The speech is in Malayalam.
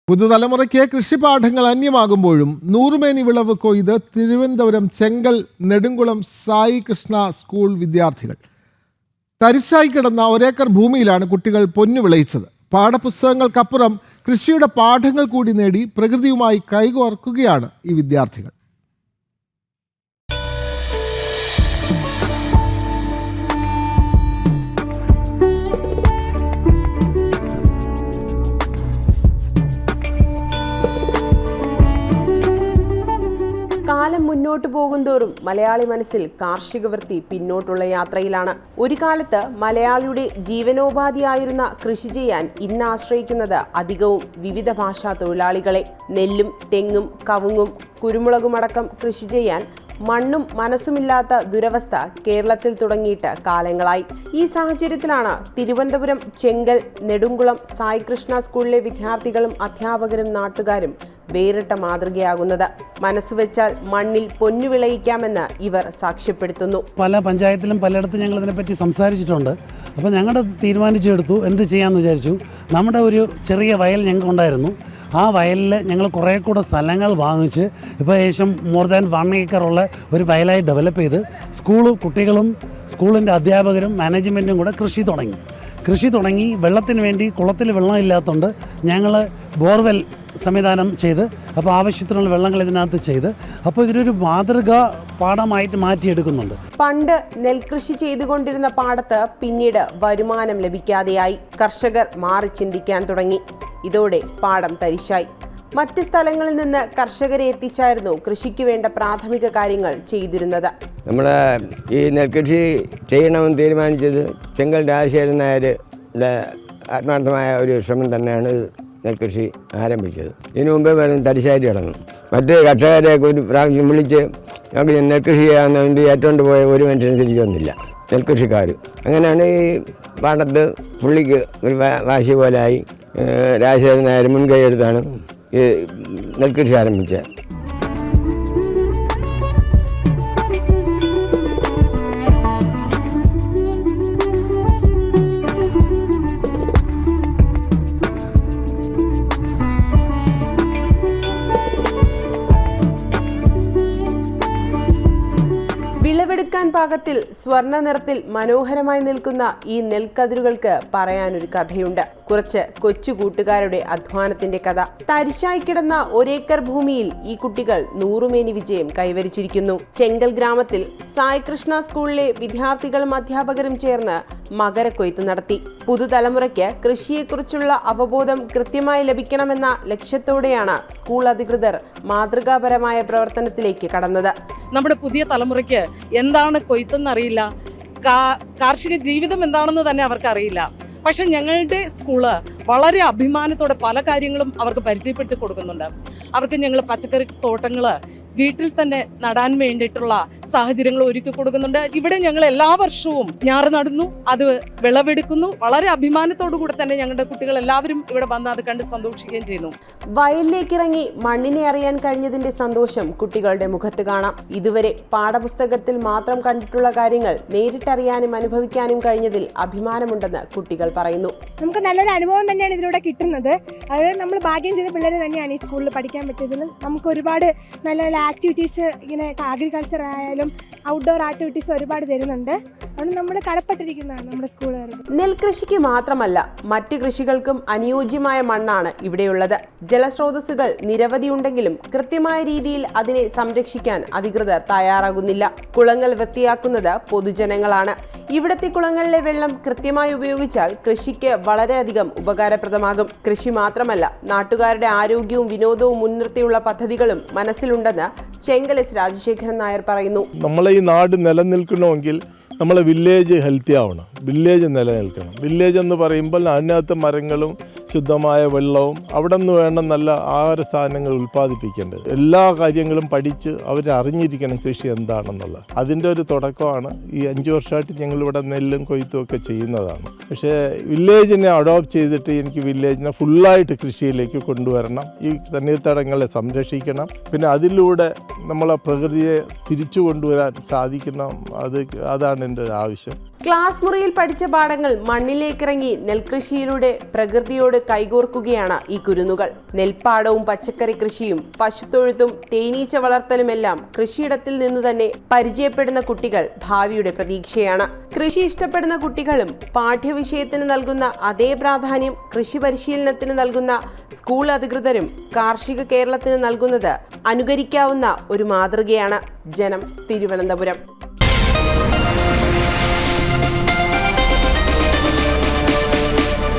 പുതുതലമുറയ്ക്ക് കൃഷിപാഠങ്ങൾ അന്യമാകുമ്പോഴും നൂറുമേനി വിളവ് കൊയ്ത് തിരുവനന്തപുരം ചെങ്കൽ നെടുംകുളം സായി കൃഷ്ണ സ്കൂൾ വിദ്യാർത്ഥികൾ. തരിശായി കിടന്ന ഒരേക്കർ ഭൂമിയിലാണ് കുട്ടികൾ പൊന്നു വിളയിച്ചത്. പാഠപുസ്തകങ്ങൾക്കപ്പുറം കൃഷിയുടെ പാഠങ്ങൾ കൂടി നേടി പ്രകൃതിയുമായി കൈകോർക്കുകയാണ് ഈ വിദ്യാർത്ഥികൾ. കാലം മുന്നോട്ട് പോകുന്തോറും മലയാളി മനസ്സിൽ കാർഷിക വൃത്തി പിന്നോട്ടുള്ള യാത്രയിലാണ്. ഒരു കാലത്ത് മലയാളിയുടെ ജീവനോപാധിയായിരുന്ന കൃഷി ചെയ്യാൻ ഇന്ന് ആശ്രയിക്കുന്നത് അധികവും വിവിധ ഭാഷാ തൊഴിലാളികളെ. നെല്ലും തെങ്ങും കവുങ്ങും കുരുമുളകുമടക്കം കൃഷി ചെയ്യാൻ മണ്ണും മനസ്സുമില്ലാത്ത ദുരവസ്ഥ കേരളത്തിൽ തുടങ്ങിയിട്ട് കാലങ്ങളായി. ഈ സാഹചര്യത്തിലാണ് തിരുവനന്തപുരം ചെങ്കൽ നെടുംകുളം സായി കൃഷ്ണ സ്കൂളിലെ വിദ്യാർത്ഥികളും അധ്യാപകരും നാട്ടുകാരും വേറിട്ട മാതൃകയാകുന്നത്. മനസ്സുവെച്ചാൽ മണ്ണിൽ പൊന്നു വിളയിക്കാമെന്ന് ഇവർ സാക്ഷ്യപ്പെടുത്തുന്നു. പല പഞ്ചായത്തിലും പലയിടത്തും ഞങ്ങൾ ഇതിനെപ്പറ്റി സംസാരിച്ചിട്ടുണ്ട്. അപ്പോൾ ഞങ്ങളുടെ തീരുമാനിച്ചെടുത്തു, എന്ത് ചെയ്യാമെന്ന് വിചാരിച്ചു. നമ്മുടെ ഒരു ചെറിയ വയൽ ഞങ്ങൾക്കുണ്ടായിരുന്നു. ആ വയലിൽ ഞങ്ങൾ കുറേ കൂടെ സ്ഥലങ്ങൾ വാങ്ങിച്ച് ഇപ്പോൾ ഏകദേശം മോർ ദാൻ 1 ഏക്കറുള്ള ഒരു വയലായി ഡെവലപ്പ് ചെയ്ത് കുട്ടികളും സ്കൂളിൻ്റെ അധ്യാപകരും മാനേജ്മെൻറ്റും കൂടെ കൃഷി തുടങ്ങി വെള്ളത്തിന് വേണ്ടി കുളത്തിൽ വെള്ളമില്ലാത്തതുകൊണ്ട് ഞങ്ങൾ ബോർവെൽ സംവിധാനം ചെയ്ത് അപ്പോൾ ആവശ്യത്തിനുള്ള വെള്ളങ്ങൾ ഇതിനകത്ത് ചെയ്ത് അപ്പോൾ ഇതിനൊരു മാതൃകാ പാടമായിട്ട് മാറ്റിയെടുക്കുന്നുണ്ട്. പണ്ട് നെൽകൃഷി ചെയ്തുകൊണ്ടിരുന്ന പാടത്ത് പിന്നീട് വരുമാനം ലഭിക്കാതെയായി. കർഷകർ മാറി ചിന്തിക്കാൻ തുടങ്ങി. ഇതോടെ പാടം തരിശായി. മറ്റ് സ്ഥലങ്ങളിൽ നിന്ന് കർഷകരെ എത്തിച്ചായിരുന്നു കൃഷിക്ക് വേണ്ട പ്രാഥമിക കാര്യങ്ങൾ ചെയ്തിരുന്നത്. നമ്മുടെ ഈ നെൽകൃഷി ചെയ്യണമെന്ന് തീരുമാനിച്ചത് ചെങ്കൽ രാജശേഖരൻ നായരുടെ ആത്മാർത്ഥമായ ഒരു ശ്രമം തന്നെയാണ് നെൽകൃഷി ആരംഭിച്ചത്. ഇതിനു മുമ്പേ തരിശായിട്ട് കിടന്നു. മറ്റ് കർഷകരെ ഒരു പ്രാവശ്യം വിളിച്ച് നമുക്ക് നെൽകൃഷി ചെയ്യാമെന്ന് വേണ്ടി ഏറ്റുകൊണ്ട് പോയ ഒരു മനുഷ്യനും തിരിച്ചു വന്നില്ല, നെൽകൃഷിക്കാർ. അങ്ങനെയാണ് ഈ പാടത്ത് പുള്ളിക്ക് ഒരു വാശി പോലായി രാജശേഖരൻ നായർ മുൻകൈ എടുത്താണ് ഈ നെൽകൃഷി ആരംഭിച്ചത്. വിളവെടുക്കാൻ പാകത്തിൽ സ്വർണ്ണ നിറത്തിൽ മനോഹരമായി നിൽക്കുന്ന ഈ നെൽക്കതിരുകൾക്ക് പറയാനൊരു കഥയുണ്ട്. കുറച്ച് കൊച്ചു കൂട്ടുകാരുടെ അധ്വാനത്തിന്റെ കഥ. തരിശായി കിടന്ന ഒരേക്കർ ഭൂമിയിൽ ഈ കുട്ടികൾ നൂറുമേനി വിജയം കൈവരിച്ചിരിക്കുന്നു. ചെങ്കൽ ഗ്രാമത്തിൽ സായി കൃഷ്ണ സ്കൂളിലെ വിദ്യാർത്ഥികളും അധ്യാപകരും ചേർന്ന് മകരക്കൊയ്ത്ത് നടത്തി. പുതുതലമുറയ്ക്ക് കൃഷിയെക്കുറിച്ചുള്ള അവബോധം കൃത്യമായി ലഭിക്കണമെന്ന ലക്ഷ്യത്തോടെയാണ് സ്കൂൾ അധികൃതർ മാതൃകാപരമായ പ്രവർത്തനത്തിലേക്ക് കടന്നത്. നമ്മുടെ പുതിയ തലമുറയ്ക്ക് എന്താണ് കൊയ്ത്തെന്നറിയില്ല, കാർഷിക ജീവിതം എന്താണെന്ന് തന്നെ അവർക്കറിയില്ല. പക്ഷെ ഞങ്ങളുടെ സ്കൂള് വളരെ അഭിമാനത്തോടെ പല കാര്യങ്ങളും അവർക്ക് പരിചയപ്പെടുത്തി കൊടുക്കുന്നുണ്ട്. അവർക്ക് ഞങ്ങൾ പച്ചക്കറി തോട്ടങ്ങൾ വീട്ടിൽ തന്നെ നടാൻ വേണ്ടിയിട്ടുള്ള സാഹചര്യങ്ങൾ ഒരുക്കി കൊടുക്കുന്നുണ്ട്. ഇവിടെ ഞങ്ങൾ എല്ലാ വർഷവും ഞാറ് നടുന്നു, അത് വിളവെടുക്കുന്നു. വളരെ അഭിമാനത്തോടു കൂടെ തന്നെ ഞങ്ങളുടെ കുട്ടികൾ എല്ലാവരും ഇവിടെ വന്ന് അത് കണ്ട് സന്തോഷിക്കുകയും ചെയ്യുന്നു. വയലിലേക്കിറങ്ങി മണ്ണിനെ അറിയാൻ കഴിഞ്ഞതിന്റെ സന്തോഷം കുട്ടികളുടെ മുഖത്ത് കാണാം. ഇതുവരെ പാഠപുസ്തകത്തിൽ മാത്രം കണ്ടിട്ടുള്ള കാര്യങ്ങൾ നേരിട്ടറിയാനും അനുഭവിക്കാനും കഴിഞ്ഞതിൽ അഭിമാനമുണ്ടെന്ന് കുട്ടികൾ പറയുന്നു. നമുക്ക് നല്ലൊരു അനുഭവം തന്നെയാണ് ഇതിലൂടെ കിട്ടുന്നത്. അത് നമ്മൾ ഭാഗ്യം ചെയ്ത പിള്ളേർ തന്നെയാണ് ഈ സ്കൂളിൽ പഠിക്കാൻ പറ്റിയതിൽ. നമുക്ക് ഒരുപാട് നല്ല നല്ല ആക്ടിവിറ്റീസ്, ഇങ്ങനെ അഗ്രികൾച്ചർ ആയാലും ഔട്ട്ഡോർ ആക്ടിവിറ്റീസ് ഒരുപാട് തരുന്നുണ്ട്. അതുകൊണ്ട് നമ്മൾ കടപ്പെട്ടിരിക്കുന്നതാണ് നമ്മുടെ സ്കൂളുകാർ. നെൽകൃഷിക്ക് മാത്രമല്ല മറ്റ് കൃഷികൾക്കും അനുയോജ്യമായ മണ്ണാണ് ഇവിടെയുള്ളത്. ജലസ്രോതസ്സുകൾ നിരവധി ഉണ്ടെങ്കിലും കൃത്യമായ രീതിയിൽ അതിനെ സംരക്ഷിക്കാൻ അധികൃതർ തയ്യാറാകുന്നില്ല. കുളങ്ങൾ വൃത്തിയാക്കുന്നത് പൊതുജനങ്ങളാണ്. ഇവിടത്തെ കുളങ്ങളിലെ വെള്ളം കൃത്യമായി ഉപയോഗിച്ചാൽ കൃഷിക്ക് വളരെയധികം ഉപകാരപ്രദമാകും. കൃഷി മാത്രമല്ല, നാട്ടുകാരുടെ ആരോഗ്യവും വിനോദവും മുൻനിർത്തിയുള്ള പദ്ധതികളും മനസ്സിലുണ്ടെന്ന് ചെങ്കൽ എസ് രാജശേഖരൻ നായർ പറയുന്നു. നമ്മളെ ഈ നാട് നിലനിൽക്കണമെങ്കിൽ നമ്മളെ വില്ലേജ് ഹെൽത്തി ആവണം, വില്ലേജ് നിലനിൽക്കണം. വില്ലേജ് എന്ന് പറയുമ്പോൾ അതിനകത്ത് മരങ്ങളും ശുദ്ധമായ വെള്ളവും അവിടെ നിന്ന് വേണം നല്ല ആഹാര സാധനങ്ങൾ ഉൽപ്പാദിപ്പിക്കേണ്ടത്. എല്ലാ കാര്യങ്ങളും പഠിച്ച് അവരറിഞ്ഞിരിക്കണം കൃഷി എന്താണെന്നുള്ളത്. അതിൻ്റെ ഒരു തുടക്കമാണ് ഈ 5 വർഷമായിട്ട് ഞങ്ങളിവിടെ നെല്ലും കൊയ്ത്തും ഒക്കെ ചെയ്യുന്നതാണ്. പക്ഷേ വില്ലേജിനെ അഡോപ്റ്റ് ചെയ്തിട്ട് എനിക്ക് വില്ലേജിനെ ഫുള്ളായിട്ട് കൃഷിയിലേക്ക് കൊണ്ടുവരണം. ഈ തണ്ണീർത്തടങ്ങളെ സംരക്ഷിക്കണം. പിന്നെ അതിലൂടെ നമ്മളെ പ്രകൃതിയെ തിരിച്ചു കൊണ്ടുവരാൻ സാധിക്കണം. അതാണ് എൻ്റെ ഒരു ആവശ്യം. ക്ലാസ് മുറിയിൽ പഠിച്ച പാഠങ്ങൾ മണ്ണിലേക്കിറങ്ങി നെൽകൃഷിയിലൂടെ പ്രകൃതിയോട് കൈകോർക്കുകയാണ് ഈ കുരുന്നുകൾ. നെൽപ്പാടവും പച്ചക്കറി കൃഷിയും പശുത്തൊഴുത്തും തേനീച്ച വളർത്തലുമെല്ലാം കൃഷിയിടത്തിൽ നിന്നു തന്നെ പരിചയപ്പെടുന്ന കുട്ടികൾ ഭാവിയുടെ പ്രതീക്ഷയാണ്. കൃഷി ഇഷ്ടപ്പെടുന്ന കുട്ടികളും പാഠ്യവിഷയത്തിന് നൽകുന്ന അതേ പ്രാധാന്യം കൃഷി പരിശീലനത്തിന് നൽകുന്ന സ്കൂൾ അധികൃതരും കാർഷിക കേരളത്തിന് നൽകുന്നത് അനുകരിക്കാവുന്ന ഒരു മാതൃകയാണ്. ജനം, തിരുവനന്തപുരം.